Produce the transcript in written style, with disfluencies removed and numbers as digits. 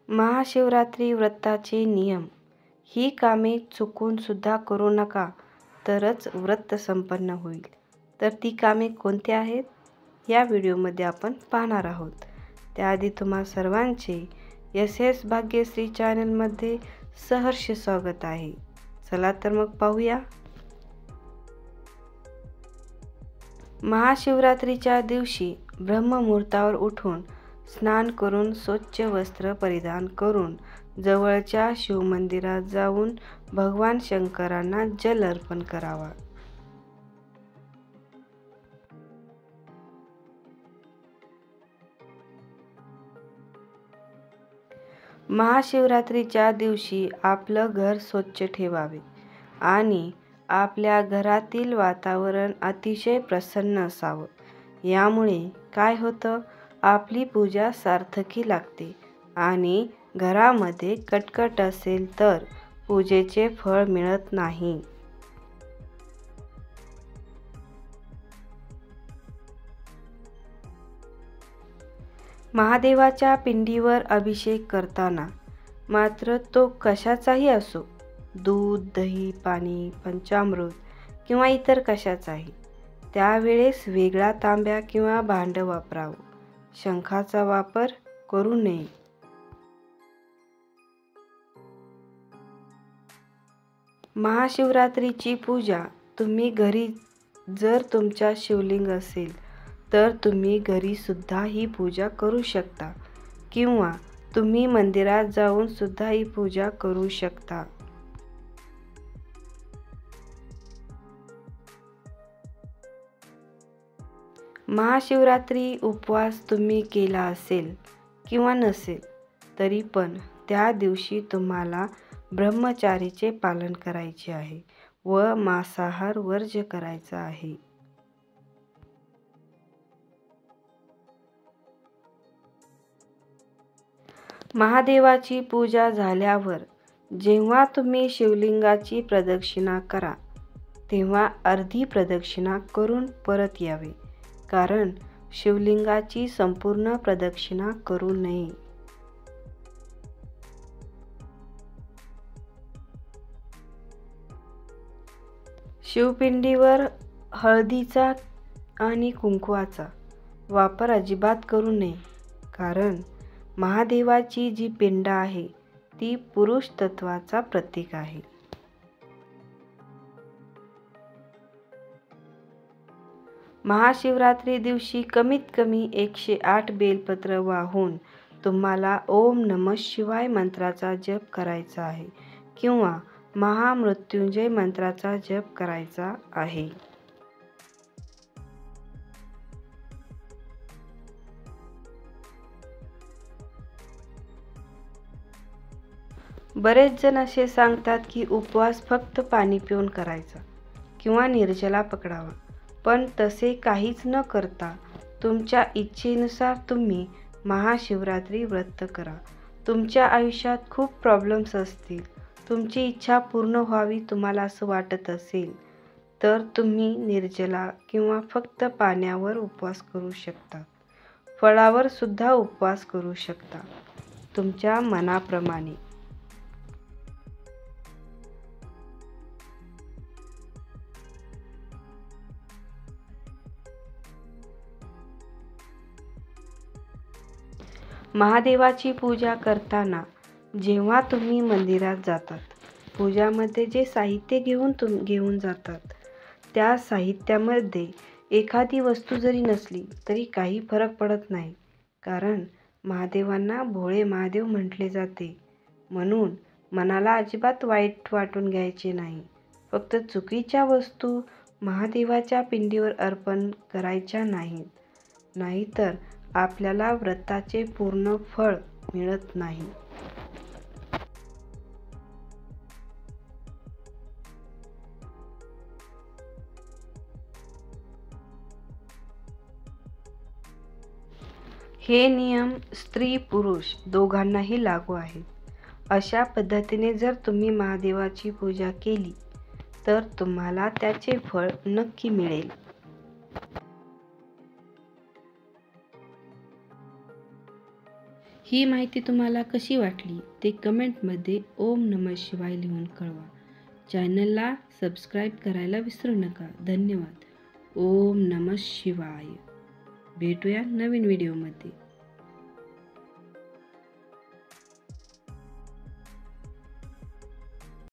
महाशिवरात्री व्रताचे नियम. ही कामे चुकून सुद्धा करू नका, तरच व्रत संपन्न होईल. तर ती कामे कोणती आहेत या व्हिडिओमध्ये आपण पाहणार आहोत. त्याआधी तुम्हा सर्वांचे SS भाग्यश्री चॅनलमध्ये सहर्ष स्वागत आहे. चला तर मग पाहूया. महाशिवरात्रीच्या दिवशी ब्रह्ममुहूर्तावर उठून स्नान करून स्वच्छ वस्त्र परिधान करून जवळच्या शिवमंदिरात जाऊन भगवान शंकरांना जल अर्पण करावा. महाशिवरात्रीच्या दिवशी आपलं घर स्वच्छ ठेवावे आणि आपल्या घरातील वातावरण अतिशय प्रसन्न असावं. यामुळे काय होतं, आपली पूजा सार्थकी लागते आणि घरामध्ये कटकट असेल तर पूजेचे फळ मिळत नाही. महादेवाच्या पिंडीवर अभिषेक करताना मात्र तो कशाचाही असो, दूध, दही, पाणी, पंचामृत किंवा इतर कशाचाही, त्यावेळेस वेगळा तांब्या किंवा भांडं वापरावं. शंखाचा वापर करू नये. महाशिवरात्रीची पूजा तुम्ही घरी, जर तुमच्या शिवलिंग असेल तर तुम्ही घरी सुद्धा ही पूजा करू शकता किंवा तुम्ही मंदिरात जाऊन सुद्धा ही पूजा करू शकता. महाशिवरात्री उपवास तुम्ही केला असेल किंवा नसेल तरी पण त्या दिवशी तुम्हाला ब्रह्मचारीचे पालन करायचे आहे व मांसाहार वर्ज्य करायचा आहे. महादेवाची पूजा झाल्यावर जेव्हा तुम्ही शिवलिंगाची प्रदक्षिणा करा तेव्हा अर्धी प्रदक्षिणा करून परत यावे, कारण शिवलिंगाची संपूर्ण प्रदक्षिणा करू नये. शिवपिंडीवर हळदीचा आणि कुंकवाचा वापर अजिबात करू नये, कारण महादेवाची जी पिंड आहे ती पुरुष तत्वाचा प्रतीक आहे. महाशिवरात्री दिवशी कमीत कमी 108 बेलपत्र वाहून तुम्हाला ओम नमः शिवाय मंत्राचा जप करायचा आहे किंवा महामृत्युंजय मंत्राचा जप करायचा आहे. बरेच जण असे सांगतात की उपवास फक्त पाणी पिऊन करायचा किंवा निर्जला पकडावा, पण तसे काहीच न करता तुमच्या इच्छेनुसार तुम्ही महाशिवरात्री व्रत करा. तुमच्या आयुष्यात खूप प्रॉब्लेम्स असतील, तुमची इच्छा पूर्ण व्हावी तुम्हाला असं वाटत असेल तर तुम्ही निर्जला किंवा फक्त पाण्यावर उपवास करू शकता. फळावर सुद्धा उपवास करू शकता, तुमच्या मनाप्रमाणे. महादेवाची पूजा करताना जेव्हा तुम्ही मंदिरात जातात, पूजामध्ये जे साहित्य घेऊन जातात त्या साहित्यामध्ये एखादी वस्तू जरी नसली तरी काही फरक पडत नाही, कारण महादेवांना भोळे महादेव म्हटले जाते. म्हणून मनाला अजिबात वाईट वाटून घ्यायचे नाही. फक्त चुकीच्या वस्तू महादेवाच्या पिंडीवर अर्पण करायच्या नाहीत, नाहीतर आपल्याला व्रताचे पूर्ण फळ मिळत नाही. हे नियम स्त्री पुरुष दोघांनाही लागू आहेत. अशा पद्धतीने जर तुम्ही महादेवाची पूजा केली तर तुम्हाला त्याचे फळ नक्की मिळेल. ही माहिती तुम्हाला कशी वाटली ते कमेंटमध्ये ओम नमः शिवाय लिहून कळवा. चॅनलला सबस्क्राईब करायला विसरू नका. धन्यवाद. ओम नमः शिवाय. भेटूया नवीन व्हिडिओमध्ये.